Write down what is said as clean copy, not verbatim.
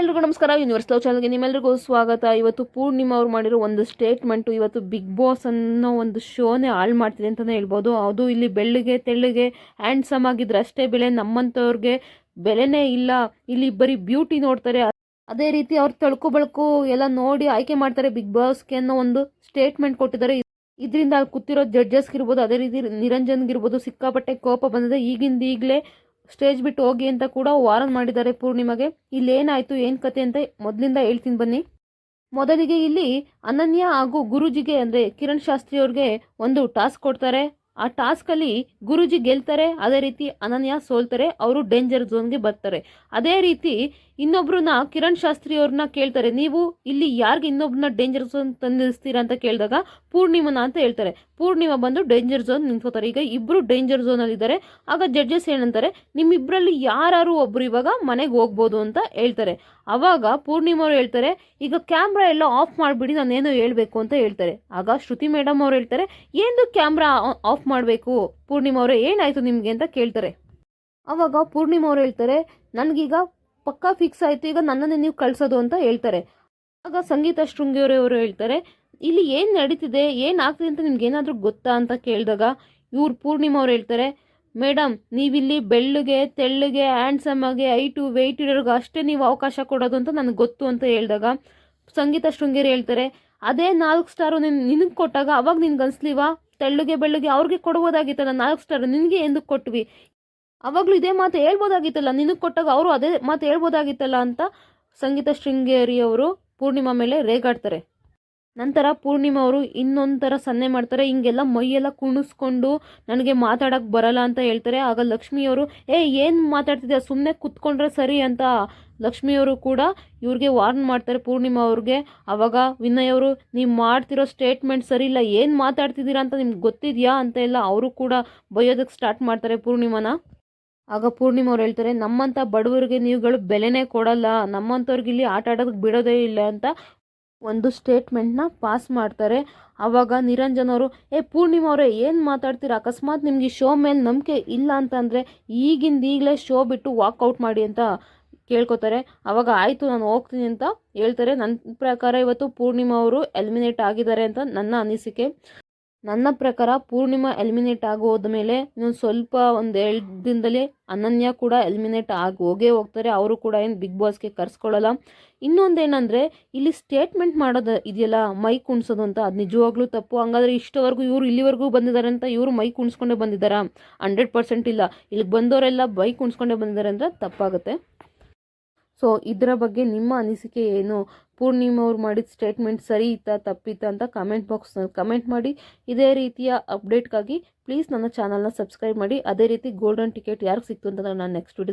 ಎಲ್ರಿಗೂ ನಮಸ್ಕಾರ. Universe love ಚಾನಲ್ಗೆ ನಿಮ್ಮೆಲ್ಲರಿಗೂ ಸ್ವಾಗತ. ಇವತ್ತು ಪೂರ್ಣಿಮಾ ಅವ್ರು ಮಾಡಿರೋ ಒಂದು ಸ್ಟೇಟ್ಮೆಂಟು ಇವತ್ತು ಬಿಗ್ ಬಾಸ್ ಅನ್ನೋ ಒಂದು ಶೋನೇ ಹಾಳು ಮಾಡ್ತಿದೆ ಅಂತಲೇ ಹೇಳ್ಬೋದು. ಅದು ಇಲ್ಲಿ ಬೆಳ್ಳಿಗೆ ತೆಳ್ಳಿಗೆ ಹ್ಯಾಂಡ್ಸಮ್ ಆಗಿದ್ರೆ ಅಷ್ಟೇ ಬೆಲೆ, ನಮ್ಮಂಥವ್ರಿಗೆ ಬೆಲೆನೇ ಇಲ್ಲ. ಇಲ್ಲಿ ಬರೀ ಬ್ಯೂಟಿ ನೋಡ್ತಾರೆ, ಅದೇ ರೀತಿ ಅವ್ರು ತಳ್ಕು ಬಳಕು ಎಲ್ಲ ನೋಡಿ ಆಯ್ಕೆ ಮಾಡ್ತಾರೆ ಬಿಗ್ ಬಾಸ್ಗೆ ಅನ್ನೋ ಒಂದು ಸ್ಟೇಟ್ಮೆಂಟ್ ಕೊಟ್ಟಿದ್ದಾರೆ. ಇದರಿಂದ ಕೂತಿರೋ ಜಡ್ಜಸ್ಗಿರ್ಬೋದು, ಅದೇ ರೀತಿ ನಿರಂಜನ್ಗಿರ್ಬೋದು ಸಿಕ್ಕಾಪಟ್ಟೆ ಕೋಪ ಬಂದಿದೆ. ಈಗಲೇ ಸ್ಟೇಜ್ ಬಿಟ್ಟು ಹೋಗಿ ಅಂತ ಕೂಡ ವಾರನ್ ಮಾಡಿದ್ದಾರೆ ಪೂರ್ಣಿಮಾಗೆ. ಇಲ್ಲೇನಾಯಿತು ಏನು ಕತೆ ಅಂತ ಮೊದಲಿಂದ ಹೇಳ್ತೀನಿ ಬನ್ನಿ. ಮೊದಲಿಗೆ ಇಲ್ಲಿ ಅನನ್ಯ ಹಾಗೂ ಗುರುಜಿಗೆ ಅಂದರೆ ಕಿರಣ್ ಶಾಸ್ತ್ರಿ ಅವ್ರಿಗೆ ಒಂದು ಟಾಸ್ಕ್ ಕೊಡ್ತಾರೆ. ಆ ಟಾಸ್ಕಲ್ಲಿ ಗುರುಜಿ ಗೆಲ್ತಾರೆ, ಅದೇ ರೀತಿ ಅನನ್ಯ ಸೋಲ್ತಾರೆ, ಅವರು ಡೇಂಜರ್ ಝೋನ್ಗೆ ಬರ್ತಾರೆ. ಅದೇ ರೀತಿ ಇನ್ನೊಬ್ರನ್ನ ಕಿರಣ್ ಶಾಸ್ತ್ರಿ ಅವ್ರನ್ನ ಕೇಳ್ತಾರೆ, ನೀವು ಇಲ್ಲಿ ಯಾರಿಗೆ ಇನ್ನೊಬ್ರನ್ನ ಡೇಂಜರ್ ಝೋನ್ ತಂದಿಸ್ತೀರಾ ಅಂತ ಕೇಳಿದಾಗ ಪೂರ್ಣಿಮನ ಅಂತ ಹೇಳ್ತಾರೆ. ಪೂರ್ಣಿಮಾ ಬಂದು ಡೇಂಜರ್ ಝೋನ್ ನಿಂತ್ಕೋತಾರೆ. ಈಗ ಇಬ್ಬರು ಡೇಂಜರ್ ಝೋನಲ್ಲಿ ಇದ್ದಾರೆ. ಆಗ ಜಡ್ಜಸ್ ಏನಂತಾರೆ, ನಿಮ್ಮಿಬ್ಬರಲ್ಲಿ ಯಾರು ಒಬ್ರು ಇವಾಗ ಮನೆಗೆ ಹೋಗ್ಬೋದು ಅಂತ ಹೇಳ್ತಾರೆ. ಅವಾಗ ಪೂರ್ಣಿಮಾ ಅವ್ರು ಹೇಳ್ತಾರೆ, ಈಗ ಕ್ಯಾಮ್ರಾ ಎಲ್ಲ ಆಫ್ ಮಾಡಿಬಿಡಿ, ನಾನೇನೋ ಹೇಳಬೇಕು ಅಂತ ಹೇಳ್ತಾರೆ. ಆಗ ಶ್ರುತಿ ಮೇಡಮ್ ಅವ್ರು ಹೇಳ್ತಾರೆ, ಏನು ಕ್ಯಾಮ್ರಾ ಆಫ್ ಮಾಡಬೇಕು ಪೂರ್ಣಿಮಾ ಅವರೇ, ಏನಾಯಿತು ನಿಮಗೆ ಅಂತ ಕೇಳ್ತಾರೆ. ಅವಾಗ ಪೂರ್ಣಿಮಾ ಅವ್ರು ಹೇಳ್ತಾರೆ, ನನಗೀಗ ಪಕ್ಕಾ ಫಿಕ್ಸ್ ಆಯಿತು, ಈಗ ನನ್ನನ್ನೇ ನೀವು ಕಳಿಸೋದು ಅಂತ ಹೇಳ್ತಾರೆ. ಆಗ ಸಂಗೀತ ಶೃಂಗೇರಿ ಹೇಳ್ತಾರೆ, ಇಲ್ಲಿ ಏನು ನಡೀತಿದೆ, ಏನಾಗ್ತಿದೆ ಅಂತ ನಿಮ್ಗೆ ಏನಾದರೂ ಗೊತ್ತಾ ಅಂತ ಕೇಳಿದಾಗ ಇವ್ರು ಪೂರ್ಣಿಮಾ ಅವ್ರು ಹೇಳ್ತಾರೆ, ಮೇಡಮ್ ನೀವಿಲ್ಲಿ ಬೆಳ್ಳಿಗೆ ತೆಳ್ಳಿಗೆ ಹ್ಯಾಂಡ್ಸಮ್ ಆಗಿ ಹೈಟು ವೆಯ್ಟ್ ಇರೋರ್ಗೆ ಅಷ್ಟೇ ನೀವು ಅವಕಾಶ ಕೊಡೋದು ಅಂತ ನನಗೆ ಗೊತ್ತು ಅಂತ ಹೇಳಿದಾಗ ಸಂಗೀತ ಶೃಂಗೇರಿ ಹೇಳ್ತಾರೆ, ಅದೇ 4 ಸ್ಟಾರು ನಿನಗೆ ಕೊಟ್ಟಾಗ ಅವಾಗ ನಿನ್ಗೆ ಅನ್ಸ್ಲಿವಾ ತೆಳ್ಳಿಗೆ ಬೆಳ್ಳಿಗೆ ಅವ್ರಿಗೆ ಕೊಡ್ಬೋದಾಗಿತ್ತಲ್ಲ, 4 ಸ್ಟಾರ್ ನಿನಗೆ ఎందుకు ಕೊಟ್ವಿ, ಅವಾಗಲೂ ಇದೇ ಮಾತು ಹೇಳ್ಬೋದಾಗಿತ್ತಲ್ಲ, ನಿನಗೆ ಕೊಟ್ಟಾಗ ಅವರು ಅದೇ ಮಾತು ಹೇಳ್ಬೋದಾಗಿತ್ತಲ್ಲ ಅಂತ ಸಂಗೀತ ಶೃಂಗೇರಿ ಅವರು ಪೂರ್ಣಿಮಾ ಮೇಲೆ ರೇಗಾಡ್ತಾರೆ. ನಂತರ ಪೂರ್ಣಿಮಾ ಅವರು ಇನ್ನೊಂದು ಥರ ಸನ್ನೆ ಮಾಡ್ತಾರೆ, ಹಿಂಗೆಲ್ಲ ಮೈಯೆಲ್ಲ ಕುಣಿಸ್ಕೊಂಡು ನನಗೆ ಮಾತಾಡೋಕ್ಕೆ ಬರಲ್ಲ ಅಂತ ಹೇಳ್ತಾರೆ. ಆಗ ಲಕ್ಷ್ಮಿಯವರು ಏನು ಮಾತಾಡ್ತಿದ್ಯಾ, ಸುಮ್ಮನೆ ಕುತ್ಕೊಂಡ್ರೆ ಸರಿ ಅಂತ ಲಕ್ಷ್ಮಿಯವರು ಕೂಡ ಇವ್ರಿಗೆ ವಾರ್ನ್ ಮಾಡ್ತಾರೆ ಪೂರ್ಣಿಮಾ ಅವ್ರಿಗೆ. ಆವಾಗ ವಿನಯ್ ಅವರು, ನೀವು ಮಾಡ್ತಿರೋ ಸ್ಟೇಟ್ಮೆಂಟ್ ಸರಿ ಇಲ್ಲ, ಏನು ಮಾತಾಡ್ತಿದ್ದೀರಾ ಅಂತ ನಿಮ್ಗೆ ಗೊತ್ತಿದೆಯಾ ಅಂತ ಎಲ್ಲ ಅವರು ಕೂಡ ಬೈಯೋದಕ್ಕೆ ಸ್ಟಾರ್ಟ್ ಮಾಡ್ತಾರೆ ಪೂರ್ಣಿಮಾನ. ಆಗ ಪೂರ್ಣಿಮಾ ಅವ್ರು ಹೇಳ್ತಾರೆ, ನಮ್ಮಂಥ ಬಡವರಿಗೆ ನೀವುಗಳು ಬೆಲೆನೇ ಕೊಡಲ್ಲ, ನಮ್ಮಂಥವ್ರಿಗೆ ಇಲ್ಲಿ ಆಟ ಆಡೋದಕ್ಕೆ ಬಿಡೋದೇ ಇಲ್ಲ ಅಂತ ಒಂದು ಸ್ಟೇಟ್ಮೆಂಟ್ನ ಪಾಸ್ ಮಾಡ್ತಾರೆ. ಆವಾಗ ನಿರಂಜನ್ ಅವರು, ಪೂರ್ಣಿಮಾ ಅವರೇ ಏನು ಮಾತಾಡ್ತೀರಾ, ಅಕಸ್ಮಾತ್ ನಿಮ್ಗೆ ಈ ಶೋ ಮೇಲೆ ನಂಬಿಕೆ ಇಲ್ಲ ಅಂತಂದರೆ ಈಗಲೇ ಶೋ ಬಿಟ್ಟು ವಾಕೌಟ್ ಮಾಡಿ ಅಂತ ಕೇಳ್ಕೊತಾರೆ. ಆವಾಗ ಆಯಿತು ನಾನು ಹೋಗ್ತೀನಿ ಅಂತ ಹೇಳ್ತಾರೆ. ನನ್ನ ಪ್ರಕಾರ ಇವತ್ತು ಪೂರ್ಣಿಮಾ ಅವರು ಎಲಿಮಿನೇಟ್ ಆಗಿದ್ದಾರೆ ಅಂತ ನನ್ನ ಅನಿಸಿಕೆ. ನನ್ನ ಪ್ರಕಾರ ಪೂರ್ಣಿಮಾ ಎಲಿಮಿನೇಟ್ ಆಗೋದ ಮೇಲೆ ಇನ್ನೊಂದು ಸ್ವಲ್ಪ ಒಂದು 2 ದಿನದಲ್ಲಿ ಅನನ್ಯ ಕೂಡ ಎಲಿಮಿನೇಟ್ ಹೋಗೇ ಹೋಗ್ತಾರೆ. ಅವರು ಕೂಡ ಏನು ಬಿಗ್ ಬಾಸ್ಗೆ ಕರ್ಸ್ಕೊಳ್ಳಲ್ಲ. ಇನ್ನೊಂದೇನೆಂದರೆ ಇಲ್ಲಿ ಸ್ಟೇಟ್ಮೆಂಟ್ ಮಾಡೋದು ಇದೆಯಲ್ಲ, ಮೈ ಕುಣಿಸೋದು ಅಂತ, ಅದು ನಿಜವಾಗ್ಲೂ ತಪ್ಪು. ಹಂಗಾದ್ರೆ ಇಷ್ಟವರೆಗೂ ಇವರು ಇಲ್ಲಿವರೆಗೂ ಬಂದಿದ್ದಾರೆ ಅಂತ ಇವರು ಮೈ ಕುಣಿಸ್ಕೊಂಡೇ ಬಂದಿದ್ದಾರಾ? 100% ಇಲ್ಲ. ಇಲ್ಲಿಗೆ ಬಂದವರೆಲ್ಲ ಮೈ ಕುಣಿಸ್ಕೊಂಡೇ ಬಂದಿದ್ದಾರೆ ಅಂದರೆ ತಪ್ಪಾಗುತ್ತೆ. ಸೊ ಇದರ ಬಗ್ಗೆ ನಿಮ್ಮ ಅನಿಸಿಕೆ ಏನು? ಪೂರ್ಣಿಮಾ ಅವ್ರು ಮಾಡಿದ ಸ್ಟೇಟ್ಮೆಂಟ್ ಸರಿ ಇತ್ತಾ ತಪ್ಪಿತ್ತಾ ಅಂತ ಕಮೆಂಟ್ ಬಾಕ್ಸ್ನಲ್ಲಿ ಕಮೆಂಟ್ ಮಾಡಿ. ಇದೇ ರೀತಿಯ ಅಪ್ಡೇಟ್ಗಾಗಿ ಪ್ಲೀಸ್ ನನ್ನ ಚಾನಲ್ನ ಸಬ್ಸ್ಕ್ರೈಬ್ ಮಾಡಿ. ಅದೇ ರೀತಿ ಗೋಲ್ಡನ್ ಟಿಕೆಟ್ ಯಾರಿಗೆ ಸಿಕ್ತು ಅಂತ ನಾನು ನೆಕ್ಸ್ಟ್ ವಿಡಿಯೋ